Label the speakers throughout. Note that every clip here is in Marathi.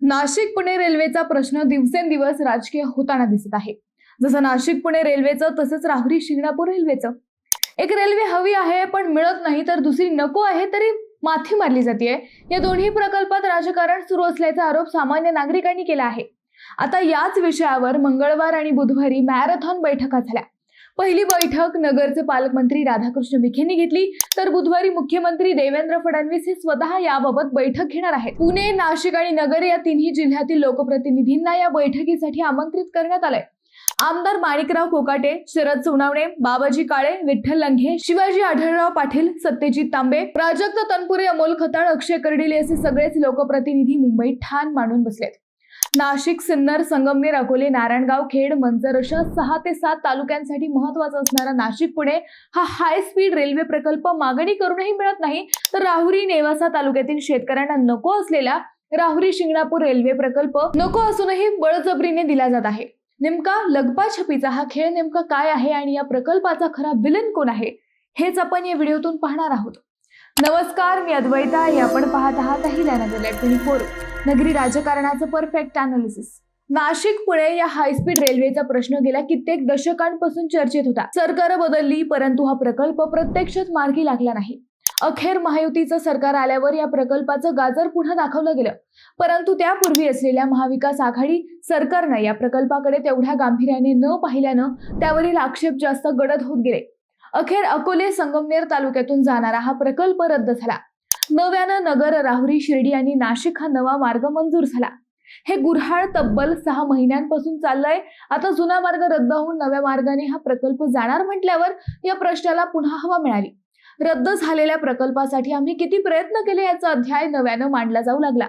Speaker 1: नाशिक पुणे रेल्वेचा प्रश्न दिवसेंदिवस राजकीय होताना दिसत आहे। जसं नाशिक पुणे रेल्वेचं तसंच राहुरी शिंगणापूर रेल्वेचं। एक रेल्वे हवी आहे पण मिळत नाही, तर दुसरी नको आहे तरी माथी मारली जाते। या दोन्ही प्रकल्पात राजकारण सुरू असल्याचा आरोप सामान्य नागरिकांनी केला आहे। आता याच विषयावर मंगळवार आणि बुधवारी मॅरेथॉन बैठका झाल्या। पहिली बैठक नगरचे पालकमंत्री राधाकृष्ण विखेंनी घेतली, तर बुधवारी मुख्यमंत्री देवेंद्र फडणवीस हे स्वतः याबाबत बैठक घेणार आहेत। पुणे, नाशिक आणि नगर या तिन्ही जिल्ह्यातील लोकप्रतिनिधींना या बैठकीसाठी आमंत्रित करण्यात आलंय। आमदार माणिकराव कोकाटे, शरद सोनावणे, बाबाजी काळे, विठ्ठल लंघे, शिवाजी आढळराव पाटील, सत्यजित तांबे, प्राजक्त तनपुरे, अमोल खताळ, अक्षय कर्डिले असे सगळेच लोकप्रतिनिधी मुंबईत ठाण मांडून बसलेत। नाशिक, सिन्नर, संगमनेर, अकोले, नारायणगाव, खेड, मंचर अशा 6 ते 7 तालुक्यांसाठी महत्त्वाचा असणारा नाशिक पुणे हा हाय स्पीड रेल्वे प्रकल्प मागणी करूनही मिळत नाही, तर राहुरी, नेवासा तालुक्यातील शेतकऱ्यांना नको असलेला राहुरी शिंगणापूर रेल्वे प्रकल्प नको असूनही बळजबरीने दिला जात आहे। नेमका लगपाछपीचा हा खेळ नेमका काय आहे आणि या प्रकल्पाचा खरा विलन कोण आहे, हेच आपण या व्हिडिओतून पाहणार आहोत। नमस्कार, मी अद्वैता आणि आपण पाहत आहात अहिल्यानगर लाईव्ह 24, नगरी राजकारणाचं परफेक्ट अनालिसिस। नाशिक पुणे या हायस्पीड रेल्वेचा प्रश्न गेल्या कित्येक दशकांपासून चर्चेत होता। सरकार बदलली, परंतु हा प्रकल्प प्रत्यक्षात मार्गी लागला नाही। अखेर महायुतीचं सरकार आल्यावर या प्रकल्पाचं गाजर पुन्हा दाखवलं गेलं, परंतु त्यापूर्वी असलेल्या महाविकास आघाडी सरकारनं या प्रकल्पाकडे तेवढ्या गांभीर्याने न पाहिल्यानं त्यावरील आक्षेप जास्त गडद होत गेले। अखेर अकोले, संगमनेर तालुक्यातून जाणारा हा प्रकल्प रद्द झाला। नव्यानं नगर, राहुरी, शिर्डी आणि नाशिक हा नवा मार्ग मंजूर झाला। हे गुऱ्हाळ तब्बल 6 महिन्यांपासून चाललंय। आता जुना मार्ग रद्द होऊन नव्या मार्गाने हा प्रकल्प जाणार म्हटल्यावर या प्रश्नाला पुन्हा हवा मिळाली। रद्द झालेल्या प्रकल्पासाठी आम्ही किती प्रयत्न केले याचा अध्याय नव्यानं मांडला जाऊ लागला।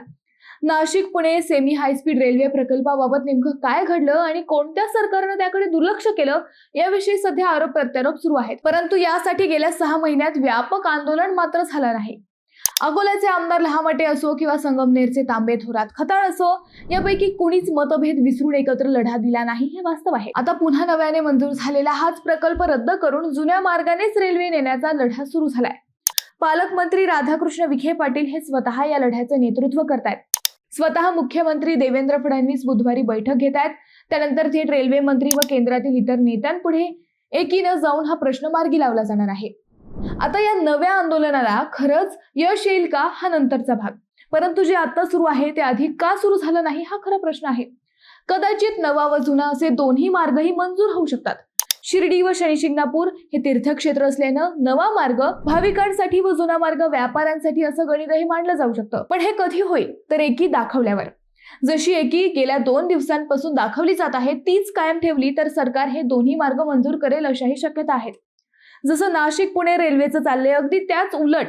Speaker 1: Nashik Pune semi high speed railway प्रकल्पाबाबत नेमकं काय घडलं आणि कोणत्या सरकारनं त्याकडे दुर्लक्ष केलं याविषयी सध्या आरोप प्रत्यारोप सुरू आहेत। परंतु यासाठी गेल्या 6 महिन्यात व्यापक आंदोलन मात्र झालं नाही। अकोल्याचे आमदार लहामटे असो किंवा संगमनेरचे तांबे, थोरात, खताळ असो, यापैकी कुणीच मतभेद विसरून एकत्र लढा दिला नाही हे वास्तव आहे। आता पुन्हा नव्याने मंजूर झालेला हाच प्रकल्प रद्द करून जुन्या मार्गानेच रेल्वे नेण्याचा लढा सुरू झालाय। पालकमंत्री राधाकृष्ण विखे पाटील हे स्वतः या लढ्याचं नेतृत्व करतायत। स्वतः मुख्यमंत्री देवेंद्र फडणवीस बुधवारी बैठक घेत आहेत। त्यानंतर थेट रेल्वे मंत्री व केंद्रातील इतर नेत्यांपुढे एकीनं जाऊन हा प्रश्न मार्गी लावला जाणार आहे। आता या नव्या आंदोलनाला खरंच यश येईल का हा नंतरचा भाग, परंतु जे आता सुरू आहे ते आधी का सुरू झालं नाही हा खरा प्रश्न आहे। कदाचित नवा व जुना असे दोन्ही मार्गही मंजूर होऊ शकतात। शिर्डी व शनी शिंगणापूर हे तीर्थक्षेत्र असल्यानं नवा मार्ग भाविकांसाठी व जुना मार्ग व्यापाऱ्यांसाठी असं गणितही मांडलं जाऊ शकतं। पण हे कधी होईल, तर एकी दाखवल्यावर। जशी एकी गेल्या 2 दिवसांपासून दाखवली जात आहे तीच कायम ठेवली तर सरकार हे दोन्ही मार्ग मंजूर करेल अशाही शक्यता आहेत। जसं नाशिक पुणे रेल्वेचं चाललंय, अगदी त्याच उलट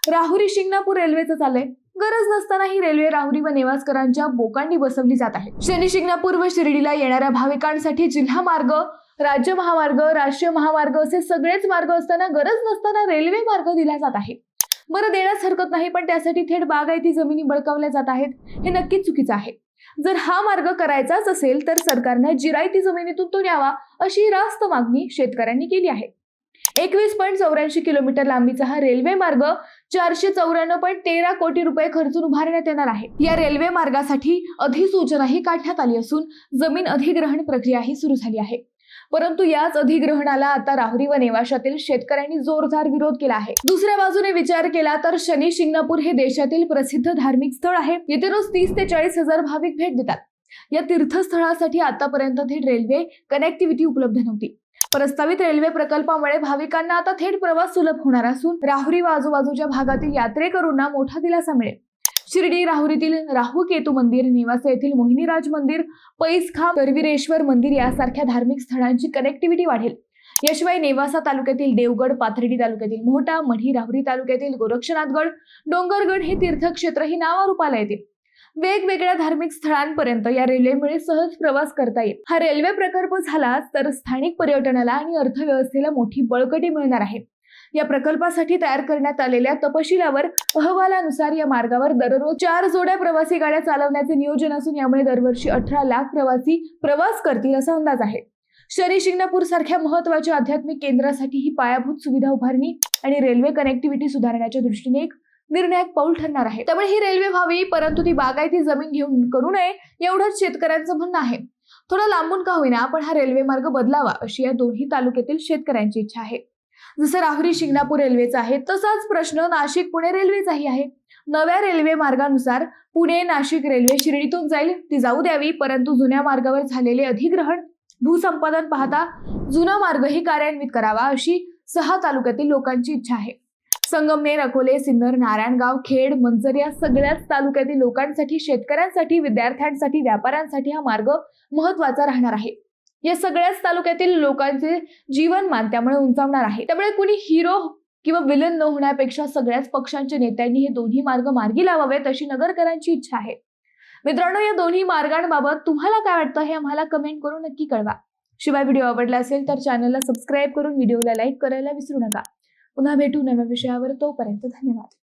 Speaker 1: राहुरी शिंगणापूर रेल्वेचं चाललंय। गरज नसताना ही रेल्वे राहुरी व नेवासकरांच्या बोकांडी बसवली जात आहे। शनी शिंगणापूर व शिर्डीला येणाऱ्या भाविकांसाठी जिल्हा मार्ग, राज्य महामार्ग, राष्ट्रीय महामार्ग असे सगळेच मार्ग असताना गरज नसताना रेल्वे मार्ग दिला जात आहे। बरं, देण्यास हरकत नाही, पण त्यासाठी थेट बागायती जमिनी बळकावल्या जात आहेत, हे नक्कीच चुकीचं आहे। जर हा मार्ग करायचाच असेल तर सरकारनं जिरायती जमिनीतून तो न्यावा अशी रास्त मागणी शेतकऱ्यांनी केली आहे। 21.84 किलोमीटर लांबीचा हा रेल्वे मार्ग 494.13 कोटी रुपये खर्चून उभारण्यात येणार आहे। या रेल्वे मार्गासाठी अधिसूचनाही काढण्यात आली असून जमीन अधिग्रहण प्रक्रियाही सुरू झाली आहे। परंतु याच अधिग्रहणाला आता राहुरी व नेवाशातील शेतकऱ्यांनी जोरदार विरोध केला आहे। दुसऱ्या बाजूने विचार केला तर शनी शिंगणापूर हे देशातील प्रसिद्ध धार्मिक स्थळ आहे। येथे रोज 30 ते 40 हजार भाविक भेट देतात। या तीर्थस्थळासाठी आतापर्यंत थेट रेल्वे कनेक्टिव्हिटी उपलब्ध नव्हती। प्रस्तावित रेल्वे प्रकल्पामुळे भाविकांना आता थेट प्रवास सुलभ होणार असून राहुरी व आजूबाजूच्या भागातील यात्रेकरूंना मोठा दिलासा मिळेल। शिर्डी राहुरीतील राहू केतू मंदिर, नेवासा येथील मोहिनीराज मंदिर, पैसखांब, करवीरेश्वर मंदिर यासारख्या धार्मिक स्थळांची कनेक्टिव्हिटी वाढेल। याशिवाय नेवासा तालुक्यातील देवगड, पाथर्डी तालुक्यातील मोहटा, मढी, राहुरी तालुक्यातील गोरक्षनाथगड, डोंगरगड हे तीर्थक्षेत्रही नावारूपाला येतील। वेगवेगळ्या धार्मिक स्थळांपर्यंत या रेल्वेमुळे सहज प्रवास करता येईल। हा रेल्वे प्रकल्प झाला तर स्थानिक पर्यटनाला आणि अर्थव्यवस्थेला मोठी बळकटी मिळणार आहे। या प्रकल्पासाठी तयार करण्यात आलेल्या तपशिलावर अहवालानुसार या मार्गावर दररोज 4 जोड्या प्रवासी गाड्या चालवण्याचे नियोजन असून यामुळे दरवर्षी 18 लाख प्रवासी प्रवास करतील असा अंदाज आहे। शनी शिंगणापूर सारख्या महत्त्वाच्या आध्यात्मिक केंद्रासाठी ही पायाभूत सुविधा उभारणी आणि रेल्वे कनेक्टिव्हिटी सुधारण्याच्या दृष्टीने एक निर्णायक पाऊल ठरणार आहे. त्यामुळे ही रेल्वे व्हावी, परंतु ती बागायती जमीन घेऊन करू नये एवढंच शेतकऱ्यांचं म्हणणं आहे. थोडा लांबून का होईना पण हा रेल्वे मार्ग बदलावा अशी या दोन्ही तालुक्यातील शेतकऱ्यांची इच्छा आहे. जसं राहुरी शिंगणापूर रेल्वेचा आहे तसाच प्रश्न नाशिक पुणे रेल्वेचाही आहे. नव्या रेल्वे मार्गानुसार पुणे नाशिक रेल्वे शिर्डीतून जाईल, ती जाऊ द्यावी, परंतु जुन्या मार्गावर झालेले अधिग्रहण भूसंपादन पाहता जुना मार्गही कार्यान्वित करावा अशी 6 तालुक्यातील लोकांची इच्छा आहे. संगमनेर, अकोले, सिन्नर, नारायणगाव, खेड, मंचर या सगळ्याच तालुक्यातील लोकांसाठी, शेतकऱ्यांसाठी, विद्यार्थ्यांसाठी, व्यापाऱ्यांसाठी हा मार्ग महत्त्वाचा राहणार आहे. या सगळ्याच तालुक्यातील लोकांचे जीवनमान त्यामुळे उंचावणार आहे. त्यामुळे कुणी हिरो किंवा विलन न होण्यापेक्षा सगळ्याच पक्षांच्या नेत्यांनी हे दोन्ही मार्ग मार्गी लावावेत अशी नगरकरांची इच्छा आहे. मित्रांनो, या दोन्ही मार्गांबाबत तुम्हाला काय वाटतं हे आम्हाला कमेंट करून नक्की कळवा. शिवाय व्हिडिओ आवडला असेल तर चॅनलला सबस्क्राईब करून व्हिडिओला लाईक करायला विसरू नका. पुन्हा भेटू नव्या विषयावर. तोपर्यंत धन्यवाद.